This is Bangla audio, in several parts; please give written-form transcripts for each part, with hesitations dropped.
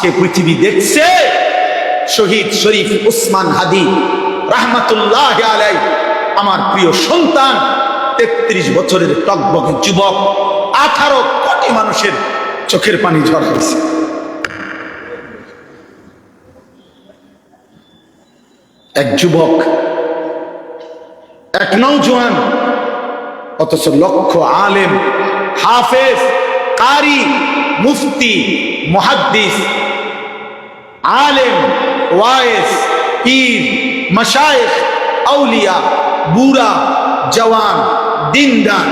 আজকে পৃথিবী দেখছে শহীদ শরীফ উসমান হাদি রাহমাতুল্লাহ আলাইহি, আমার প্রিয় সন্তান, 33 বছরের টকবকে যুবক, 18 কোটি মানুষের চোখের পানি ঝরাইছে। এক যুবক, এক নওজোয়ান, অথচ লক্ষ আলেম, হাফেজ, কারি, মুফতি, মুহাদ্দিস, আলেম, ওয়াইজ, পীর, মাশায়েখ, আউলিয়া, বুড়া, জওয়ান, দিনদার,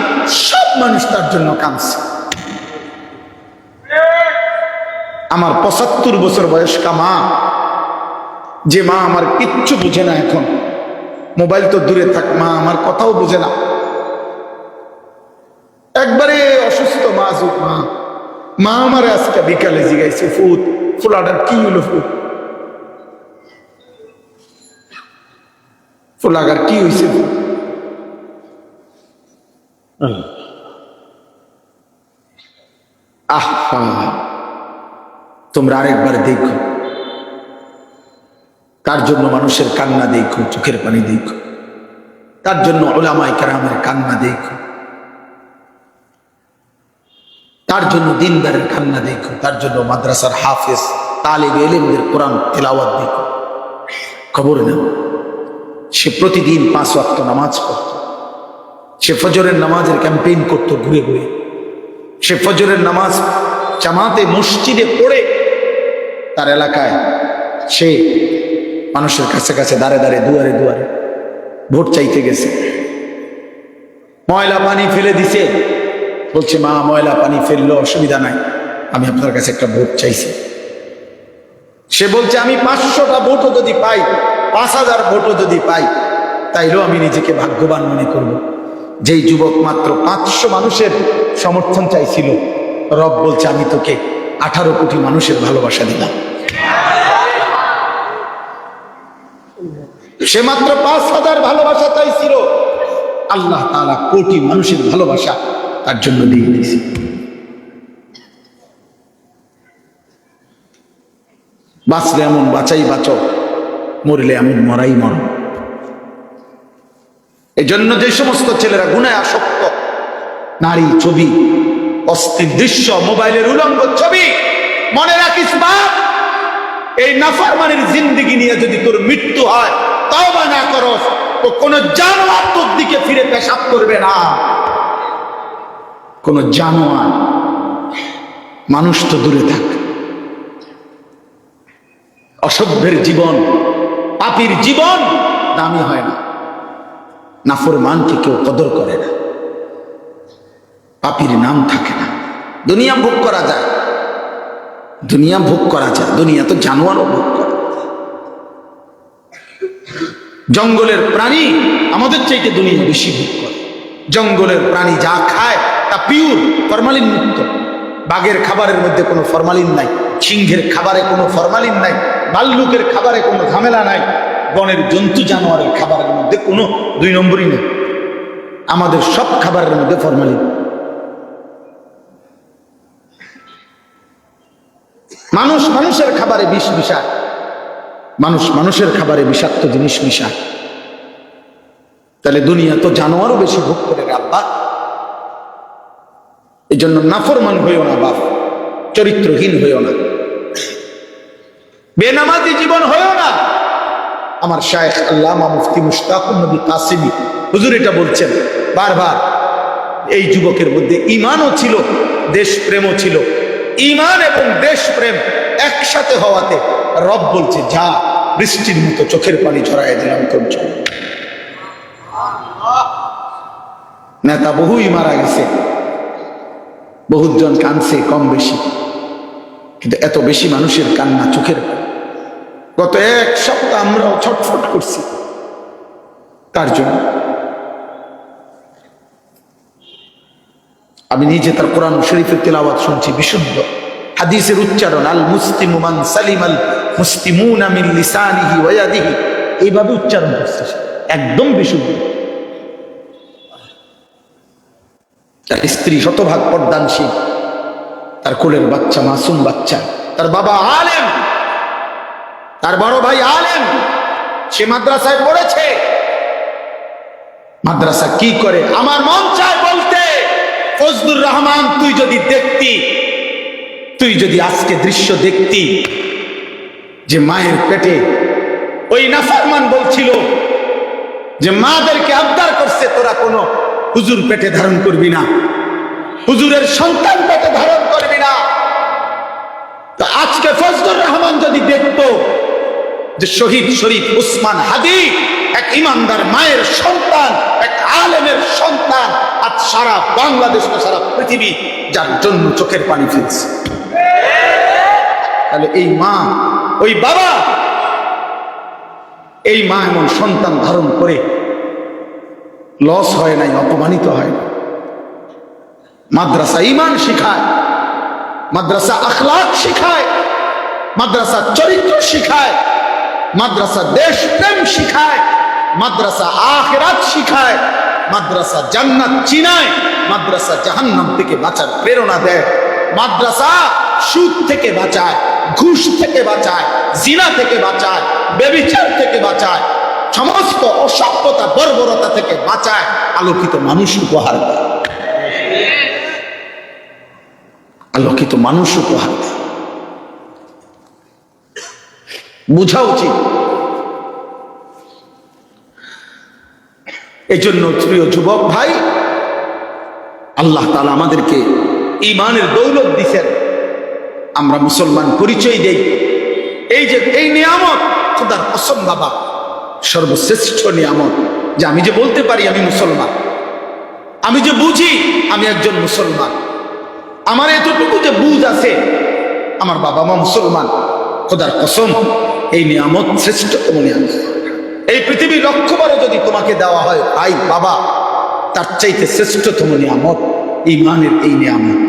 সব মানুষ তার জন্য কাঁদছে। আমার 75 বছর বয়স্কা মা, যে মা আমার কিচ্ছু বুঝে না, এখন মোবাইল তো দূরে থাক, মা আমার কথাও বুঝে না, একবারে অসুস্থ মাজুক মা। মা আমার আজকে বিকালে জিগাইছে, ফুলাটার কি হলো, ফুলাগার কি হয়েছে? আহা, তোমরা আরেকবার দেখো, তার জন্য মানুষের কান্না দেখো, চোখের পানি দেখো, তার জন্য উলামায়ে কেরামের কান্না দেখো, তার জন্য দিনদারের কান্না দেখো, তার জন্য মাদ্রাসার হাফেজ, তালিব ইলমদের কোরআন তেলাওয়াত দেখো। খবর নাও, সে প্রতিদিন 5 ওয়াক্ত নামাজ পড়ত, সে ফজরের নামাজের ক্যাম্পেইন করত ঘুরে ঘুরে, সে ফজরের নামাজ জামাতে মসজিদে পড়ে তার এলাকায় সে মানুষের কাছে কাছে দাঁড়ে দাঁড়ে দুয়ারে দুয়ারে ভোট চাইতে গেছে। ময়লা পানি ফেলে দিছে, বলছে মা ময়লা পানি ফেললো অসুবিধা নাই, আমি আপনার কাছে একটা ভোট চাইছি। সে বলছে আমি 500টা ভোটও যদি পাই, 5000 ভোটও যদি পাই, তাইলেও আমি নিজেকে ভাগ্যবান মনে করব। যেই যুবক মাত্র 500 মানুষের সমর্থন চাইছিল, রব বলছে আমি তোকে 18 কোটি মানুষের ভালোবাসা দিলাম। সে মাত্র 5000 ভালোবাসা চাইছিল, আল্লাহ তাআলা কোটি মানুষের ভালোবাসা তার জন্য দিয়ে দিয়েছে। বাঁচলে এমন বাঁচাই বাঁচো, মরলে এমন মরাই মর। এই জন্য যে সমস্ত ছেলেরা গুনাহে আসক্ত, নারী ছবি, অস্থির দৃশ্য, মোবাইলের উলঙ্গ ছবি, মনে রাখিস বাপ, এই নাফরমানের জিন্দেগি নিয়ে যদি তোর মৃত্যু হয়, তওবা না করস, তো কোন জানোয়ার তোর দিকে ফিরে পেশাব করবে না। কোন জানোয়ার, মানুষ তো দূরে থাক। অসভ্যের জীবন, পাপীর জীবন দামি হয় না। নাফরমানকে কেউ কদর করে না, পাপীর নাম থাকে না। দুনিয়া ভোগ করা যায়, দুনিয়া ভোগ করা যায়, দুনিয়া তো জানোয়ারও ভোগ করে। জঙ্গলের প্রাণী আমাদের চাইতে দুনিয়া বেশি ভোগ করে। জঙ্গলের প্রাণী যা খায় তা পিওর, ফরমালিন মুক্ত। বাঘের খাবারের মধ্যে কোনো ফরমালিন নাই, সিংহের খাবারে কোনো ফরমালিন নাই, ভাল্লুকের খাবারে কোনো ঝামেলা নাই, বনের জন্তু জানোয়ারের খাবারের মধ্যে কোনো 2 নম্বরই নেই। আমাদের সব খাবারের মধ্যে ফরমালিন। মানুষ মানুষের খাবারে বিষ মিশায়, মানুষ মানুষের খাবারে বিষাক্ত জিনিস মিশায়। তাহলে দুনিয়া তো জানোয়ারও বেশি ভোগ করে রে আব্বা। এই জন্য নাফরমান হইও না বাপ, চরিত্রহীন হইও না, বেনামাজি জীবন হইও না। আমার শায়েখ আল্লামা মুফতি মুশতাকুর নবী কাসিমি হুজুর এটা বলছেন বারবার। এই যুবকের মধ্যে ঈমানও ছিল, দেশপ্রেমও ছিল। ঈমান এবং দেশপ্রেম একসাথে হওয়াতে রব বলছে যা, বৃষ্টির মতো চোখের পানি ঝরাইয়া দিলাম তোর জন্য। নেতা বহুই মারা গেছে, বহুত জন কাঁদছে কম বেশি, কিন্তু এত বেশি মানুষের কান্না, চোখের পানি। গত 1 সপ্তাহ আমরাও ছটফট করছি তার জন্য। আমি নিজে তার কোরআন শরীফের তেলাওয়াত শুনছি, বিশুদ্ধ হাদিসের উচ্চারণ, আল মুসলিমু মান সালিমাল মুসলিমুনা মিন লিসানিহি ওয়া ইয়াদিহি, এইভাবে উচ্চারণ করছে, একদম বিশুদ্ধ। তার স্ত্রী শতভাগ পর্দানশীল, তার কোলের বাচ্চা মাসুম বাচ্চা, তার বাবা আলেম, তার বড় ভাই আলেম, সে মাদ্রাসায় পড়েছে। মাদ্রাসা কি করে আমার মন চায় বলতে, ফজলুর রহমান তুই যদি দেখতি, তুই যদি আজকে দৃশ্য দেখতি যে মায়ের পেটে ওই নাফরমান বলছিল যে মাদেরকে আবদার করছে তোরা কোনো হুজুর পেটে ধারণ করবি না, হুজুরের সন্তান পেটে ধারণ করবি না। তো আজকে ফজলুর রহমান যদি দেখতো যে শহীদ শরীফ উসমান হাদি এক ইমানদার মায়ের সন্তান, এক আলেমের সন্তান, আজ সারা বাংলাদেশ, সারা পৃথিবী যার জন্য চোখের পানি ফেলছে, তাহলে এই মা, ওই বাবা, এই মা এমন সন্তান ধারণ করে লস হয় নাই, অপমানিত হয় না। মাদ্রাসা ঈমান শিখায়, মাদ্রাসা আখলাক শিখায়, মাদ্রাসা চরিত্র শিখায়, মাদ্রাসা দেশপ্রেম শিখায়, মাদ্রাসা আখিরাত শিখায়, মাদ্রাসা জান্নাত চিনায়, মাদ্রাসা জাহান্নাম থেকে বাঁচার প্রেরণা দেয়, মাদ্রাসা সুদ থেকে বাঁচায়, ঘুষ থেকে বাঁচায়, জিনা থেকে বাঁচায়, ব্যভিচার থেকে বাঁচায়, সমস্ত অসভ্যতা বর্বরতা থেকে বাঁচায়, আলোকিত মানুষ উপহার দেয়, আলোকিত মানুষ উপহার দেয়। বুঝা উচিত। এই জন্য প্রিয় যুবক ভাই, আল্লাহ তাআলা আমাদেরকে ঈমানের দৌলত দিয়েছেন, আমরা মুসলমান পরিচয় দেই। এই যে এই নিয়ামত, খোদার কসম বাবা, সর্বশ্রেষ্ঠ নিয়ামত যে আমি যে বলতে পারি আমি মুসলমান, আমি যে বুঝি আমি একজন মুসলমান, আমার এতটুকু যে বুঝ আছে আমার বাবা মা মুসলমান, খোদার কসম এই নিয়ামত শ্রেষ্ঠতম নিয়ামত। এই পৃথিবী লক্ষ্যবারও যদি তোমাকে দেওয়া হয় ভাই বাবা, তার চাইতে শ্রেষ্ঠতম নিয়ামত ঈমানের এই নিয়ামত।